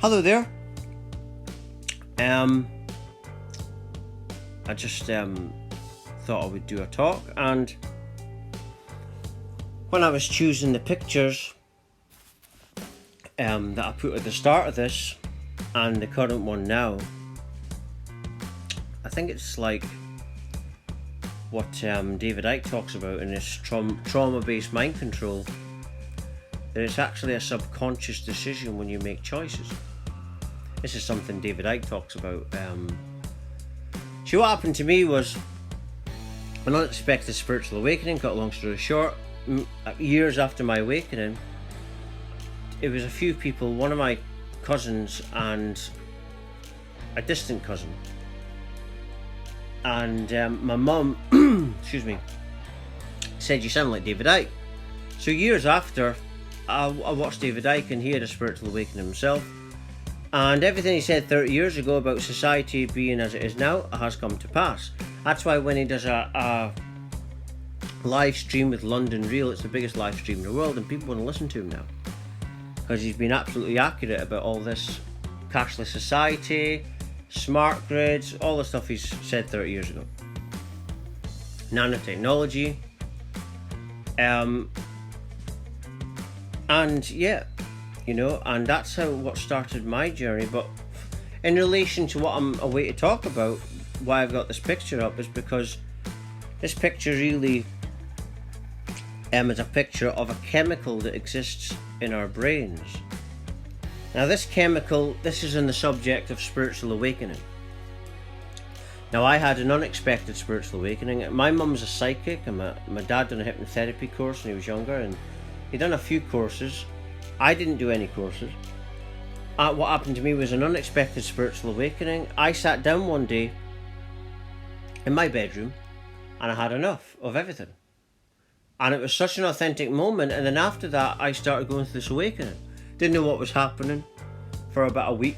Hello there. I just thought I would do a talk, and when I was choosing the pictures that I put at the start of this and the current one now, I think it's like what David Icke talks about in this trauma-based mind control, that it's actually a subconscious decision when you make choices. This is something David Icke talks about. So what happened to me was an unexpected spiritual awakening. Cut a long story short, years after my awakening, it was a few people, one of my cousins and a distant cousin, and my mum excuse me, said, "You sound like David Icke." So years after, I watched David Icke, and he had a spiritual awakening himself, and everything he said 30 years ago about society being as it is now has come to pass. That's why when he does a live stream with London Real, it's the biggest live stream in the world, and people want to listen to him now, because he's been absolutely accurate about all this cashless society, smart grids, all the stuff he's said 30 years ago. Nanotechnology. And yeah, you know, and that's what started my journey. But in relation to what I'm away to talk about, why I've got this picture up is because this picture really is a picture of a chemical that exists in our brains. Now this chemical, this is in the subject of spiritual awakening. Now I had an unexpected spiritual awakening. My mum's a psychic, and my dad done a hypnotherapy course when he was younger, and he'd done a few courses. I didn't do any courses. What happened to me was an unexpected spiritual awakening. I sat down one day in my bedroom and I had enough of everything. And it was such an authentic moment, and then after that I started going through this awakening. Didn't know what was happening for about a week.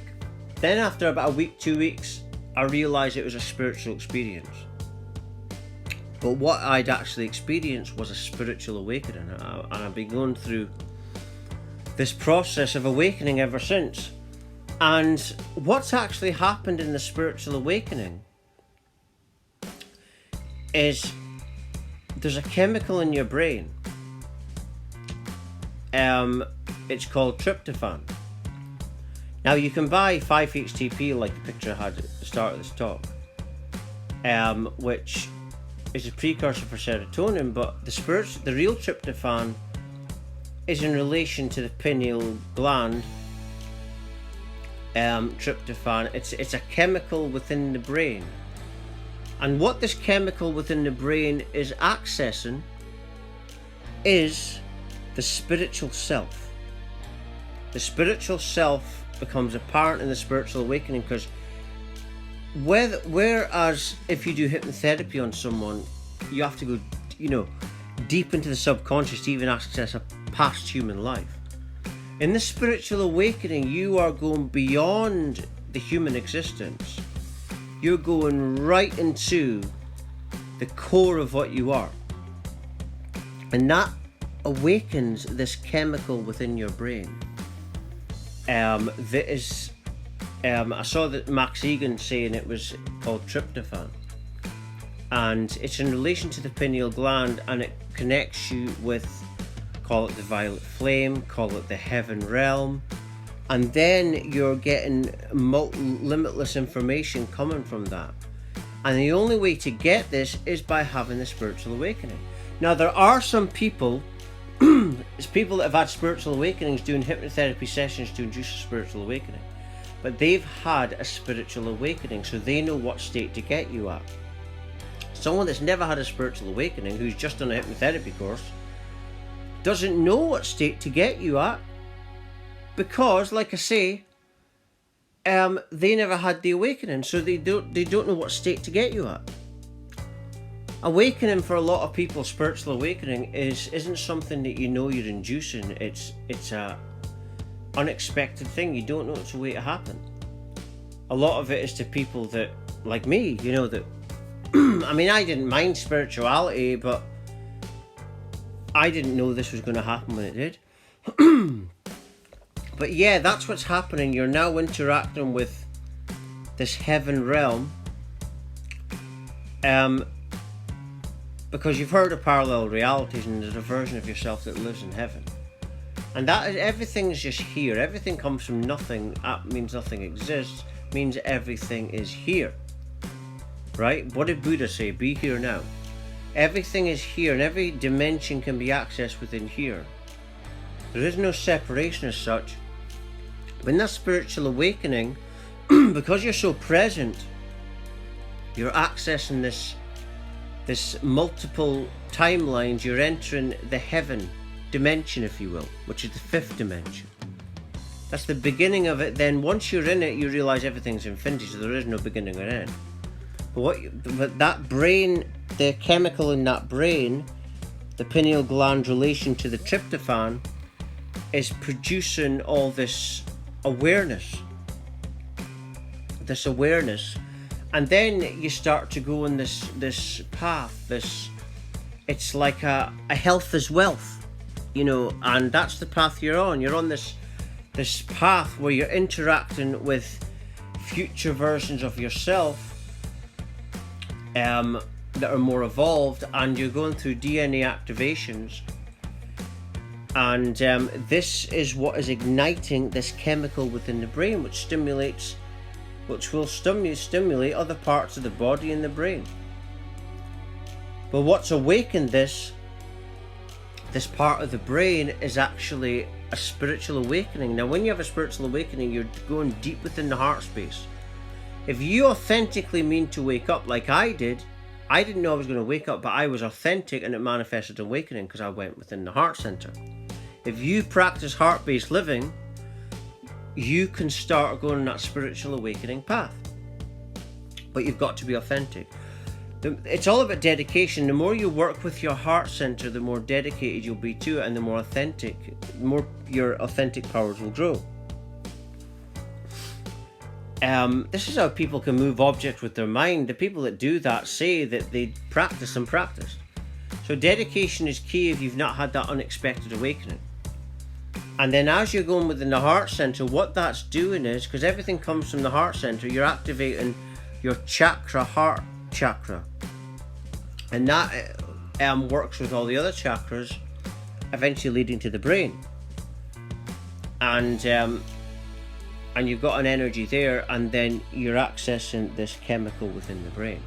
Then after about a week, 2 weeks, I realised it was a spiritual experience. But what I'd actually experienced was a spiritual awakening, and I've been going through this process of awakening ever since. And what's actually happened in the spiritual awakening is there's a chemical in your brain. It's called tryptophan. Now you can buy 5-HTP, like the picture I had at the start of this talk, which is a precursor for serotonin, but the real tryptophan is in relation to the pineal gland. Tryptophan, it's a chemical within the brain, and what this chemical within the brain is accessing is the spiritual self. The spiritual self becomes apparent in the spiritual awakening, because whereas if you do hypnotherapy on someone, you have to go, deep into the subconscious to even access a past human life. In the spiritual awakening, you are going beyond the human existence. You're going right into the core of what you are, and that awakens this chemical within your brain. That is, I saw that Max Igan saying it was called tryptophan, and it's in relation to the pineal gland, and it connects you with, call it the violet flame, call it the heaven realm, and then you're getting limitless information coming from that. And the only way to get this is by having the spiritual awakening. Now there are some people, it's people that have had spiritual awakenings doing hypnotherapy sessions to induce a spiritual awakening, but they've had a spiritual awakening, so they know what state to get you at. Someone that's never had a spiritual awakening, who's just done a hypnotherapy course, doesn't know what state to get you at, because, like I say, they never had the awakening, so they don't know what state to get you at. Awakening for a lot of people, spiritual awakening isn't something that you're inducing. It's a unexpected thing. You don't know it's a way to happen. A lot of it is to people that, like me, that I mean, I didn't mind spirituality, but I didn't know this was going to happen when it did. But yeah, that's what's happening. You're now interacting with this heaven realm, because you've heard of parallel realities, and there's a version of yourself that lives in heaven. And that is, everything's just here. Everything comes from nothing. That means nothing exists. Means everything is here. Right? What did Buddha say? Be here now. Everything is here, and every dimension can be accessed within here. There is no separation as such. But in that spiritual awakening, because you're so present, you're accessing this multiple timelines. You're entering the heaven dimension, if you will, which is the fifth dimension. That's the beginning of it. Then once you're in it, you realize everything's infinity, so there is no beginning or end. But that brain, the chemical in that brain, the pineal gland relation to the tryptophan, is producing all this awareness. And then you start to go in this path. It's like a health is wealth, and that's the path you're on. You're on this path where you're interacting with future versions of yourself that are more evolved, and you're going through DNA activations, and this is what is igniting this chemical within the brain, which will stimulate other parts of the body and the brain. But what's awakened this part of the brain is actually a spiritual awakening. Now, when you have a spiritual awakening, you're going deep within the heart space. If you authentically mean to wake up like I did, I didn't know I was going to wake up, but I was authentic, and it manifested awakening because I went within the heart center. If you practice heart-based living, you can start going on that spiritual awakening path. But you've got to be authentic. It's all about dedication. The more you work with your heart center, the more dedicated you'll be to it, and the more your authentic powers will grow. This is how people can move objects with their mind. The people that do that say that they practice and practice. So dedication is key if you've not had that unexpected awakening. And then as you're going within the heart center, what that's doing is, because everything comes from the heart center, you're activating your heart chakra. And that works with all the other chakras, eventually leading to the brain. And you've got an energy there, and then you're accessing this chemical within the brain.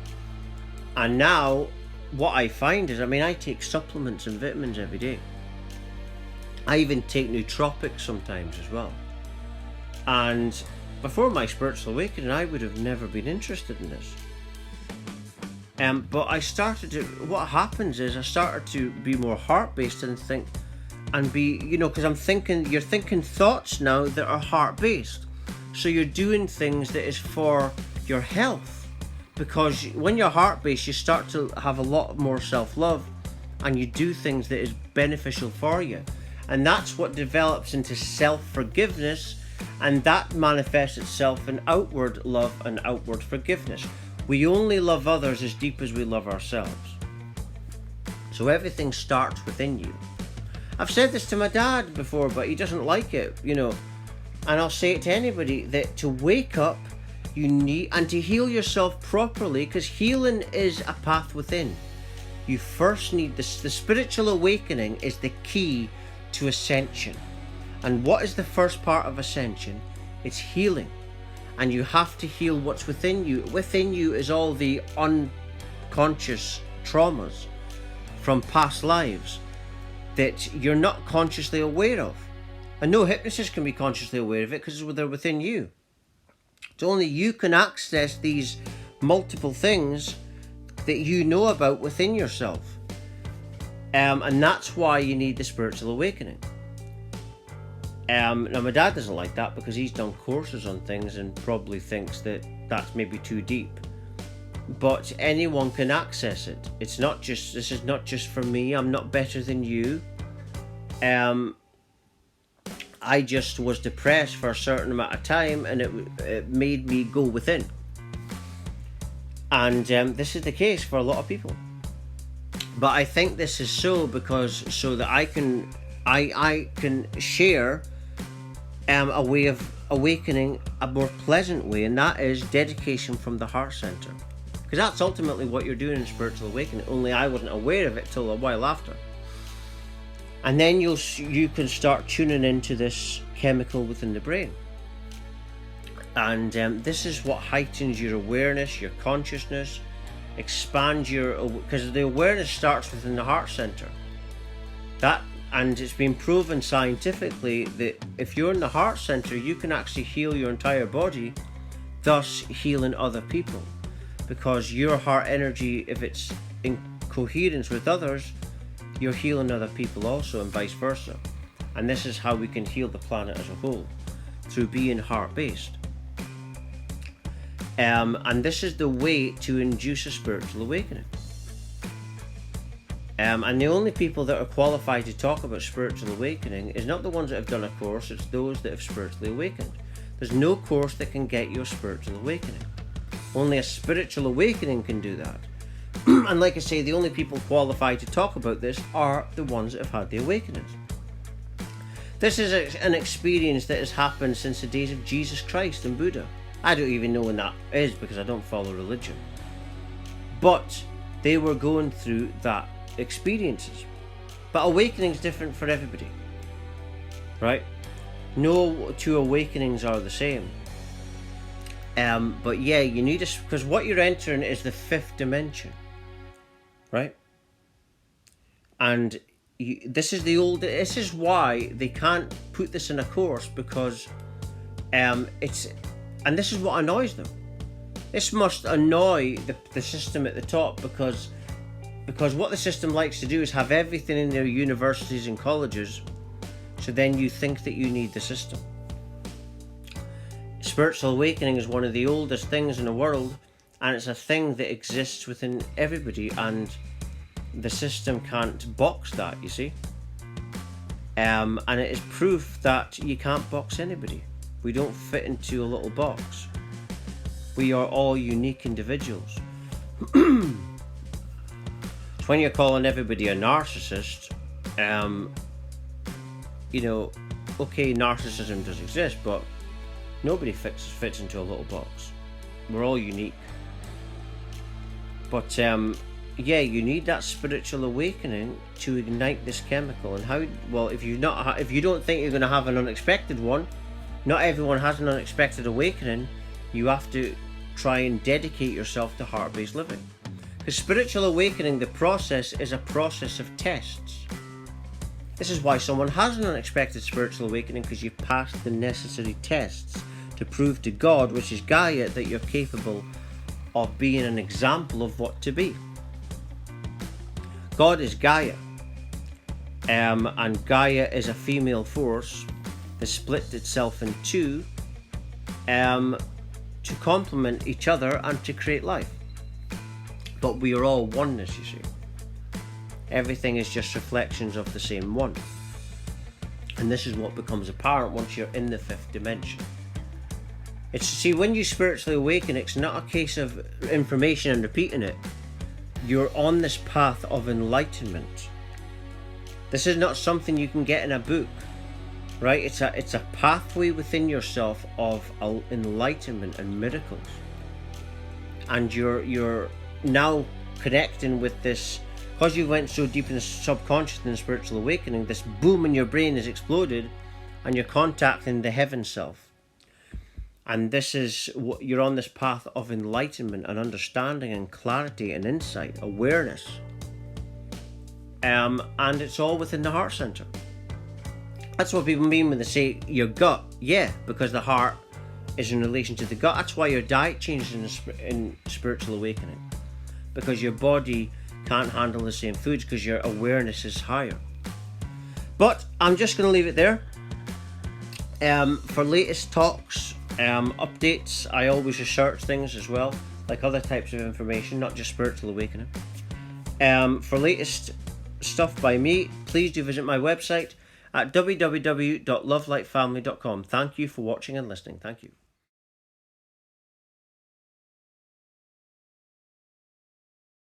And now, what I find is, I take supplements and vitamins every day. I even take nootropics sometimes as well. And before my spiritual awakening, I would have never been interested in this. But what happens is I started to be more heart-based and think, and be, because you're thinking thoughts now that are heart-based. So you're doing things that is for your health. Because when you're heart-based, you start to have a lot more self-love, and you do things that is beneficial for you. And that's what develops into self-forgiveness, and that manifests itself in outward love and outward forgiveness. We only love others as deep as we love ourselves. So everything starts within you. I've said this to my dad before, but he doesn't like it, and I'll say it to anybody, that to wake up, you need, and to heal yourself properly, because healing is a path within. You first need the spiritual awakening is the key to ascension. And what is the first part of ascension? It's healing. And you have to heal what's within you. Within you is all the unconscious traumas from past lives that you're not consciously aware of. And no hypnotist can be consciously aware of it because they're within you. So only you can access these multiple things that you know about within yourself. And that's why you need the spiritual awakening. Now my dad doesn't like that because he's done courses on things and probably thinks that that's maybe too deep. But anyone can access it. This is not just for me. I'm not better than you. I just was depressed for a certain amount of time, and it made me go within. And this is the case for a lot of people. But I think this is so that I can share a way of awakening, a more pleasant way, and that is dedication from the heart center. Because that's ultimately what you're doing in spiritual awakening, only I wasn't aware of it till a while after. And then you can start tuning into this chemical within the brain. And this is what heightens your awareness, your consciousness, expands because the awareness starts within the heart center. And it's been proven scientifically that if you're in the heart center, you can actually heal your entire body, thus healing other people. Because your heart energy, if it's in coherence with others, you're healing other people also, and vice versa. And this is how we can heal the planet as a whole, through being heart-based. And this is the way to induce a spiritual awakening. And the only people that are qualified to talk about spiritual awakening is not the ones that have done a course, it's those that have spiritually awakened. There's no course that can get you a spiritual awakening. Only a spiritual awakening can do that. And like I say, the only people qualified to talk about this are the ones that have had the awakenings. This is an experience that has happened since the days of Jesus Christ and Buddha. I don't even know when that is because I don't follow religion. But they were going through that experiences. But awakening is different for everybody, right? No two awakenings are the same. But yeah, you need because what you're entering is the fifth dimension, right? And this is why they can't put this in a course, because and this is what annoys them. This must annoy the system at the top, because what the system likes to do is have everything in their universities and colleges, so then you think that you need the system. Spiritual awakening is one of the oldest things in the world, and it's a thing that exists within everybody, and the system can't box that, you see. And it is proof that you can't box anybody. We don't fit into a little box. We are all unique individuals. So when you're calling everybody a narcissist, okay, narcissism does exist, but nobody fits into a little box. We're all unique. But yeah, you need that spiritual awakening to ignite this chemical. And how? Well, if you don't think you're going to have an unexpected one, not everyone has an unexpected awakening. You have to try and dedicate yourself to heart-based living. Because spiritual awakening, the process is a process of tests. This is why someone has an unexpected spiritual awakening, because you passed the necessary tests to prove to God, which is Gaia, that you're capable of being an example of what to be. God is Gaia, and Gaia is a female force that split itself in two to complement each other and to create life. But we are all oneness, you see. Everything is just reflections of the same one. And this is what becomes apparent once you're in the fifth dimension. When you spiritually awaken, it's not a case of information and repeating it. You're on this path of enlightenment. This is not something you can get in a book, right? It's a pathway within yourself of enlightenment and miracles. And you're now connecting with this, because you went so deep in the subconscious and spiritual awakening, this boom in your brain has exploded, and you're contacting the heaven self. And this is what you're on, this path of enlightenment and understanding and clarity and insight, awareness. And it's all within the heart center. That's what people mean when they say your gut. Yeah, because the heart is in relation to the gut. That's why your diet changes in spiritual awakening. Because your body can't handle the same foods, because your awareness is higher. But I'm just going to leave it there. For latest talks, updates, I always research things as well, like other types of information, not just spiritual awakening. For latest stuff by me, please do visit my website at www.lovelightfamily.com. Thank you for watching and listening. Thank you.